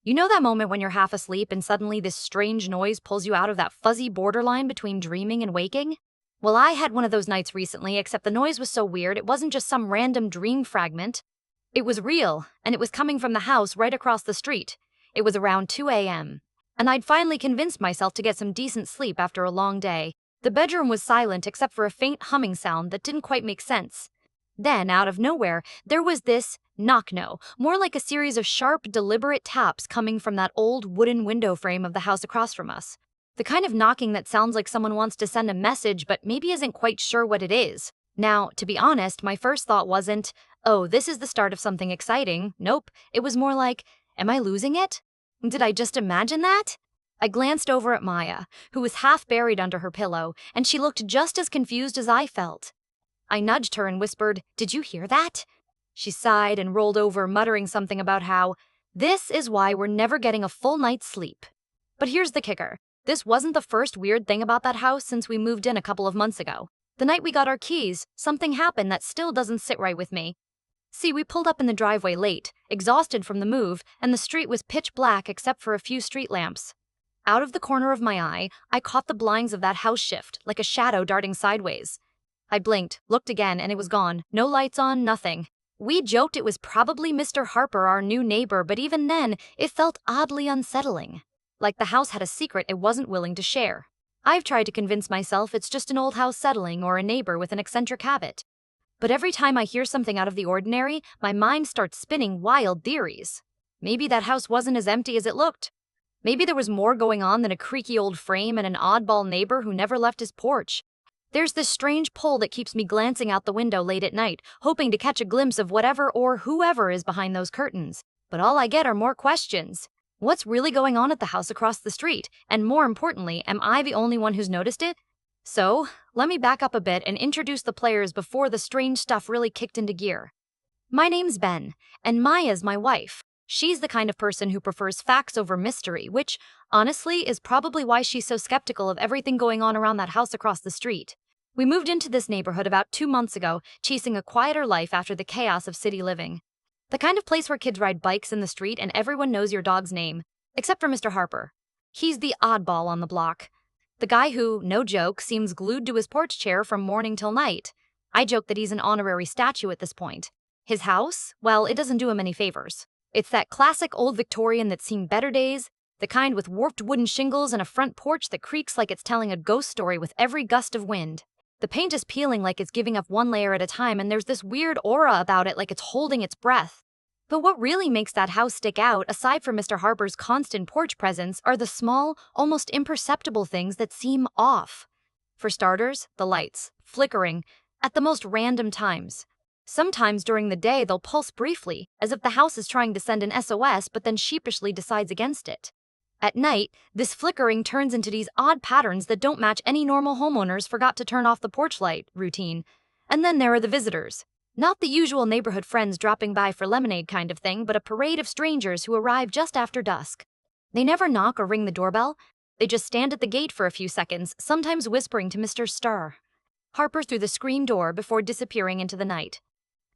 You know that moment when you're half asleep and suddenly this strange noise pulls you out of that fuzzy borderline between dreaming and waking? Well, I had one of those nights recently, except the noise was so weird it wasn't just some random dream fragment. It was real, and it was coming from the house right across the street. It was around 2 a.m. And I'd finally convinced myself to get some decent sleep after a long day. The bedroom was silent except for a faint humming sound that didn't quite make sense. Then, out of nowhere, there was this knock-no, more like a series of sharp, deliberate taps coming from that old wooden window frame of the house across from us. The kind of knocking that sounds like someone wants to send a message but maybe isn't quite sure what it is. Now, to be honest, my first thought wasn't, oh, this is the start of something exciting. Nope, it was more like, am I losing it? Did I just imagine that? I glanced over at Maya, who was half buried under her pillow, and she looked just as confused as I felt. I nudged her and whispered, "Did you hear that?" She sighed and rolled over, muttering something about how, "This is why we're never getting a full night's sleep." But here's the kicker. This wasn't the first weird thing about that house since we moved in a couple of months ago. The night we got our keys, something happened that still doesn't sit right with me. See, we pulled up in the driveway late, exhausted from the move, and the street was pitch black except for a few street lamps. Out of the corner of my eye, I caught the blinds of that house shift, like a shadow darting sideways. I blinked, looked again, and it was gone. No lights on, nothing. We joked it was probably Mr. Harper, our new neighbor, but even then, it felt oddly unsettling. Like the house had a secret it wasn't willing to share. I've tried to convince myself it's just an old house settling or a neighbor with an eccentric habit. But every time I hear something out of the ordinary, my mind starts spinning wild theories. Maybe that house wasn't as empty as it looked. Maybe there was more going on than a creaky old frame and an oddball neighbor who never left his porch. There's this strange pull that keeps me glancing out the window late at night, hoping to catch a glimpse of whatever or whoever is behind those curtains. But all I get are more questions. What's really going on at the house across the street? And more importantly, am I the only one who's noticed it? So, let me back up a bit and introduce the players before the strange stuff really kicked into gear. My name's Ben, and Maya's my wife. She's the kind of person who prefers facts over mystery, which, honestly, is probably why she's so skeptical of everything going on around that house across the street. We moved into this neighborhood about 2 months ago, chasing a quieter life after the chaos of city living. The kind of place where kids ride bikes in the street and everyone knows your dog's name, except for Mr. Harper. He's the oddball on the block. The guy who, no joke, seems glued to his porch chair from morning till night. I joke that he's an honorary statue at this point. His house? Well, it doesn't do him any favors. It's that classic old Victorian that's seen better days, the kind with warped wooden shingles and a front porch that creaks like it's telling a ghost story with every gust of wind. The paint is peeling like it's giving up one layer at a time, and there's this weird aura about it like it's holding its breath. But what really makes that house stick out, aside from Mr. Harper's constant porch presence, are the small, almost imperceptible things that seem off. For starters, the lights, flickering, at the most random times. Sometimes during the day they'll pulse briefly, as if the house is trying to send an SOS but then sheepishly decides against it. At night, this flickering turns into these odd patterns that don't match any normal homeowners forgot to turn off the porch light routine. And then there are the visitors. Not the usual neighborhood friends dropping by for lemonade kind of thing, but a parade of strangers who arrive just after dusk. They never knock or ring the doorbell. They just stand at the gate for a few seconds, sometimes whispering to Mr. Starr Harper through the screen door before disappearing into the night.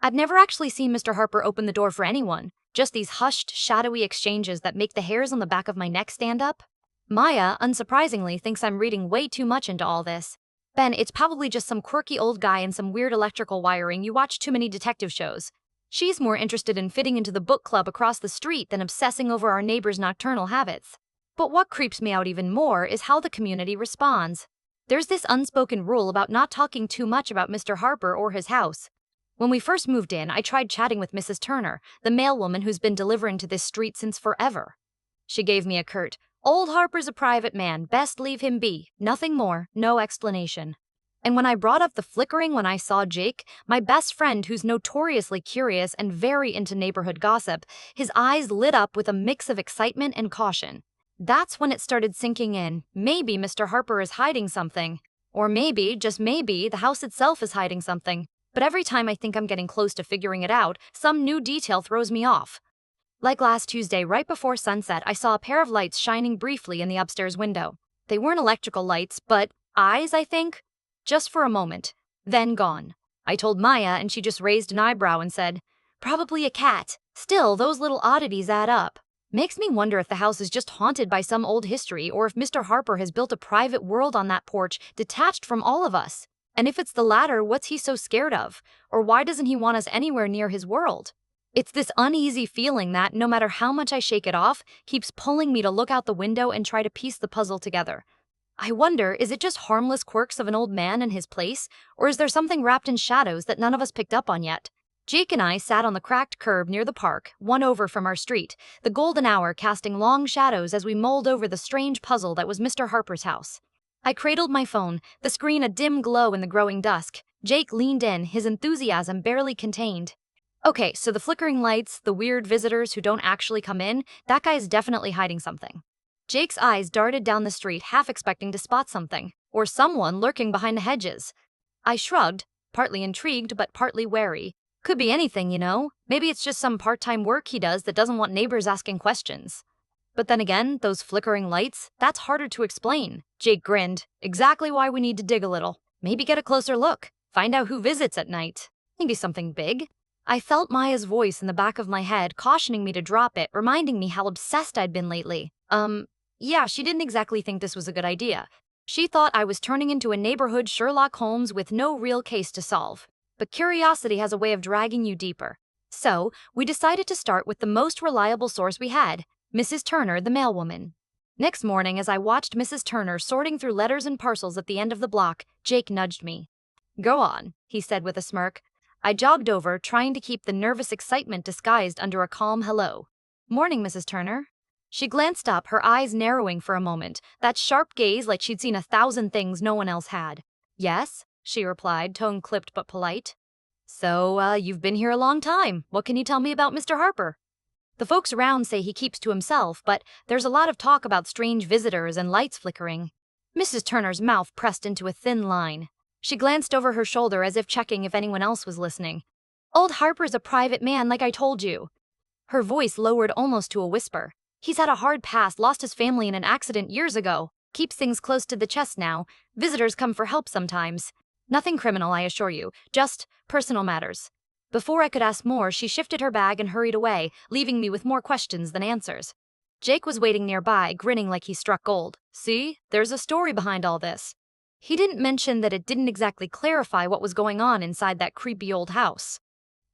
I've never actually seen Mr. Harper open the door for anyone, just these hushed, shadowy exchanges that make the hairs on the back of my neck stand up. Maya, unsurprisingly, thinks I'm reading way too much into all this. Ben, it's probably just some quirky old guy and some weird electrical wiring. You watch too many detective shows. She's more interested in fitting into the book club across the street than obsessing over our neighbors' nocturnal habits. But what creeps me out even more is how the community responds. There's this unspoken rule about not talking too much about Mr. Harper or his house. When we first moved in, I tried chatting with Mrs. Turner, the mailwoman who's been delivering to this street since forever. She gave me a curt, "Old Harper's a private man, best leave him be, nothing more, no explanation." And when I brought up the flickering when I saw Jake, my best friend who's notoriously curious and very into neighborhood gossip, his eyes lit up with a mix of excitement and caution. That's when it started sinking in. Maybe Mr. Harper is hiding something. Or maybe, just maybe, the house itself is hiding something. But every time I think I'm getting close to figuring it out, some new detail throws me off. Like last Tuesday, right before sunset, I saw a pair of lights shining briefly in the upstairs window. They weren't electrical lights, but eyes, I think? Just for a moment. Then gone. I told Maya, and she just raised an eyebrow and said, "Probably a cat. Still, those little oddities add up." Makes me wonder if the house is just haunted by some old history or if Mr. Harper has built a private world on that porch detached from all of us. And if it's the latter, what's he so scared of? Or why doesn't he want us anywhere near his world? It's this uneasy feeling that, no matter how much I shake it off, keeps pulling me to look out the window and try to piece the puzzle together. I wonder, is it just harmless quirks of an old man and his place, or is there something wrapped in shadows that none of us picked up on yet? Jake and I sat on the cracked curb near the park, one over from our street, the golden hour casting long shadows as we mulled over the strange puzzle that was Mr. Harper's house. I cradled my phone, the screen a dim glow in the growing dusk. Jake leaned in, his enthusiasm barely contained. Okay, so the flickering lights, the weird visitors who don't actually come in, that guy's definitely hiding something. Jake's eyes darted down the street, half expecting to spot something, or someone lurking behind the hedges. I shrugged, partly intrigued but partly wary. Could be anything, you know. Maybe it's just some part-time work he does that doesn't want neighbors asking questions. But then again, those flickering lights, that's harder to explain. Jake grinned. Exactly why we need to dig a little. Maybe get a closer look. Find out who visits at night. Maybe something big. I felt Maya's voice in the back of my head, cautioning me to drop it, reminding me how obsessed I'd been lately. Yeah, she didn't exactly think this was a good idea. She thought I was turning into a neighborhood Sherlock Holmes with no real case to solve. But curiosity has a way of dragging you deeper. So, we decided to start with the most reliable source we had, Mrs. Turner, the mailwoman. Next morning, as I watched Mrs. Turner sorting through letters and parcels at the end of the block, Jake nudged me. Go on, he said with a smirk. I jogged over, trying to keep the nervous excitement disguised under a calm hello. Morning, Mrs. Turner. She glanced up, her eyes narrowing for a moment, that sharp gaze like she'd seen 1,000 things no one else had. Yes, she replied, tone clipped but polite. So, you've been here a long time. What can you tell me about Mr. Harper? The folks around say he keeps to himself, but there's a lot of talk about strange visitors and lights flickering. Mrs. Turner's mouth pressed into a thin line. She glanced over her shoulder as if checking if anyone else was listening. Old Harper's a private man, like I told you. Her voice lowered almost to a whisper. He's had a hard past, lost his family in an accident years ago. Keeps things close to the chest now. Visitors come for help sometimes. Nothing criminal, I assure you. Just personal matters. Before I could ask more, she shifted her bag and hurried away, leaving me with more questions than answers. Jake was waiting nearby, grinning like he struck gold. See, there's a story behind all this. He didn't mention that it didn't exactly clarify what was going on inside that creepy old house.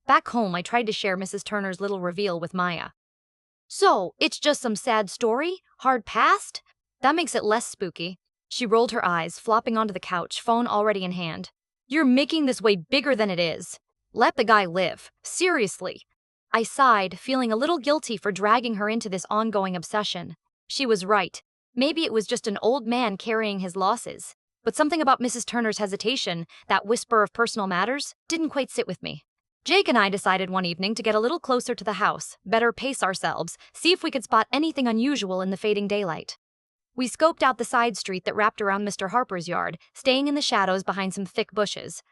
Back home, I tried to share Mrs. Turner's little reveal with Maya. So, it's just some sad story? Hard past? That makes it less spooky. She rolled her eyes, flopping onto the couch, phone already in hand. You're making this way bigger than it is. Let the guy live. Seriously. I sighed, feeling a little guilty for dragging her into this ongoing obsession. She was right. Maybe it was just an old man carrying his losses. But something about Mrs. Turner's hesitation, that whisper of personal matters, didn't quite sit with me. Jake and I decided one evening to get a little closer to the house, better pace ourselves, see if we could spot anything unusual in the fading daylight. We scoped out the side street that wrapped around Mr. Harper's yard, staying in the shadows behind some thick bushes.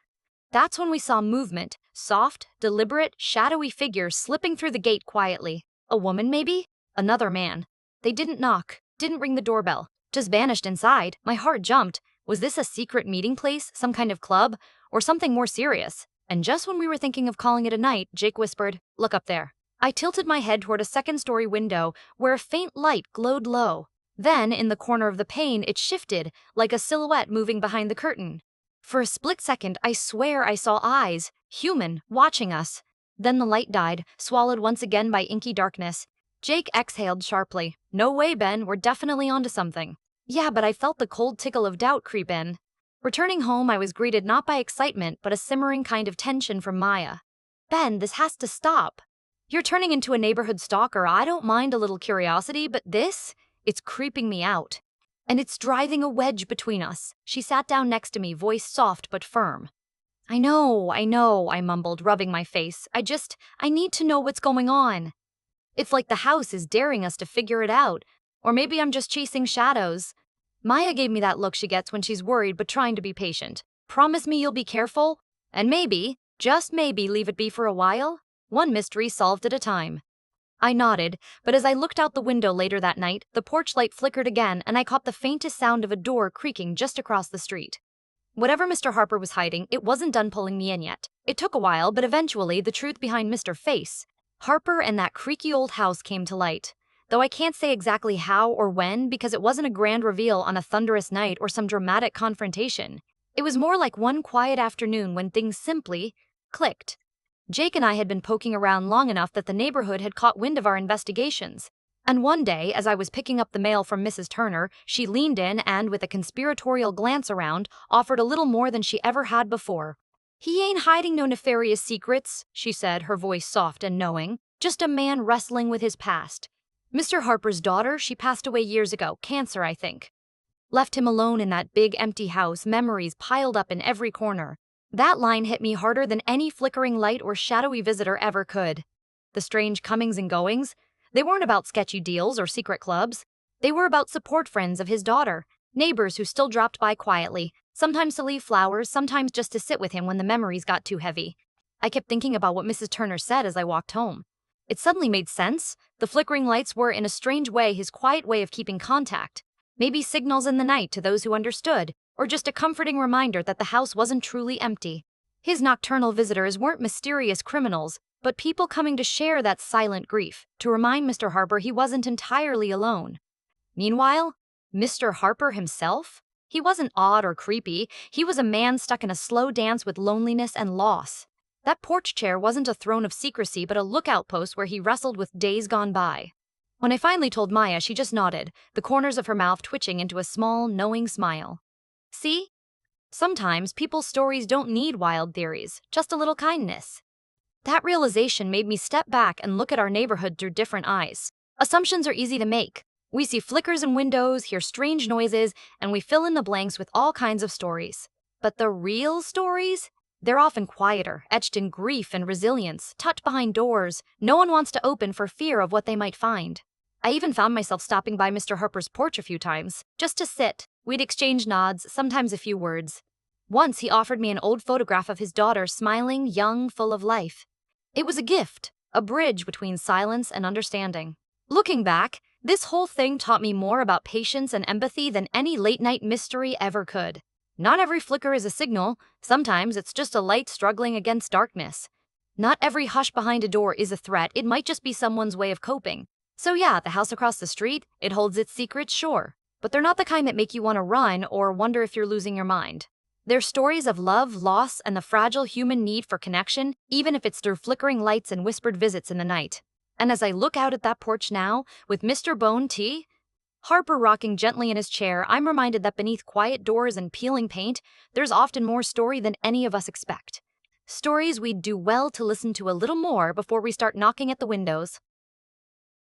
That's when we saw movement, soft, deliberate, shadowy figures slipping through the gate quietly. A woman, maybe? Another man. They didn't knock, didn't ring the doorbell, just vanished inside. My heart jumped. Was this a secret meeting place, some kind of club, or something more serious? And just when we were thinking of calling it a night, Jake whispered, "Look up there." I tilted my head toward a second-story window where a faint light glowed low. Then, in the corner of the pane, it shifted, like a silhouette moving behind the curtain. For a split second, I swear I saw eyes, human, watching us. Then the light died, swallowed once again by inky darkness. Jake exhaled sharply. No way, Ben, we're definitely onto something. Yeah, but I felt the cold tickle of doubt creep in. Returning home, I was greeted not by excitement, but a simmering kind of tension from Maya. Ben, this has to stop. You're turning into a neighborhood stalker. I don't mind a little curiosity, but this? It's creeping me out. And it's driving a wedge between us. She sat down next to me, voice soft but firm. I know, I mumbled, rubbing my face. I need to know what's going on. It's like the house is daring us to figure it out. Or maybe I'm just chasing shadows. Maya gave me that look she gets when she's worried but trying to be patient. Promise me you'll be careful? And maybe, just maybe, leave it be for a while? One mystery solved at a time. I nodded, but as I looked out the window later that night, the porch light flickered again and I caught the faintest sound of a door creaking just across the street. Whatever Mr. Harper was hiding, it wasn't done pulling me in yet. It took a while, but eventually the truth behind Mr. Face, Harper, and that creaky old house came to light. though I can't say exactly how or when because it wasn't a grand reveal on a thunderous night or some dramatic confrontation. It was more like one quiet afternoon when things simply clicked. Jake and I had been poking around long enough that the neighborhood had caught wind of our investigations. And one day, as I was picking up the mail from Mrs. Turner, she leaned in and, with a conspiratorial glance around, offered a little more than she ever had before. "He ain't hiding no nefarious secrets," she said, her voice soft and knowing. "Just a man wrestling with his past. Mr. Harper's daughter, she passed away years ago, cancer, I think. Left him alone in that big empty house, memories piled up in every corner." That line hit me harder than any flickering light or shadowy visitor ever could. The strange comings and goings, they weren't about sketchy deals or secret clubs. They were about support friends of his daughter, neighbors who still dropped by quietly, sometimes to leave flowers, sometimes just to sit with him when the memories got too heavy. I kept thinking about what Mrs. Turner said as I walked home. It suddenly made sense. The flickering lights were, in a strange way, his quiet way of keeping contact. Maybe signals in the night to those who understood, or just a comforting reminder that the house wasn't truly empty. His nocturnal visitors weren't mysterious criminals, but people coming to share that silent grief, to remind Mr. Harper he wasn't entirely alone. Meanwhile, Mr. Harper himself? He wasn't odd or creepy. He was a man stuck in a slow dance with loneliness and loss. That porch chair wasn't a throne of secrecy, but a lookout post where he wrestled with days gone by. When I finally told Maya, she just nodded, the corners of her mouth twitching into a small, knowing smile. "See? Sometimes people's stories don't need wild theories, just a little kindness." That realization made me step back and look at our neighborhood through different eyes. Assumptions are easy to make. We see flickers in windows, hear strange noises, and we fill in the blanks with all kinds of stories. But the real stories? They're often quieter, etched in grief and resilience, tucked behind doors no one wants to open for fear of what they might find. I even found myself stopping by Mr. Harper's porch a few times, just to sit. We'd exchange nods, sometimes a few words. Once he offered me an old photograph of his daughter, smiling, young, full of life. It was a gift, a bridge between silence and understanding. Looking back, this whole thing taught me more about patience and empathy than any late-night mystery ever could. Not every flicker is a signal. Sometimes it's just a light struggling against darkness. Not every hush behind a door is a threat. It might just be someone's way of coping. So yeah, the house across the street, it holds its secrets, sure. But they're not the kind that make you want to run or wonder if you're losing your mind. They're stories of love, loss, and the fragile human need for connection, even if it's through flickering lights and whispered visits in the night. And as I look out at that porch now, with Mr. Bone T. Harper rocking gently in his chair, I'm reminded that beneath quiet doors and peeling paint, there's often more story than any of us expect. Stories we'd do well to listen to a little more before we start knocking at the windows.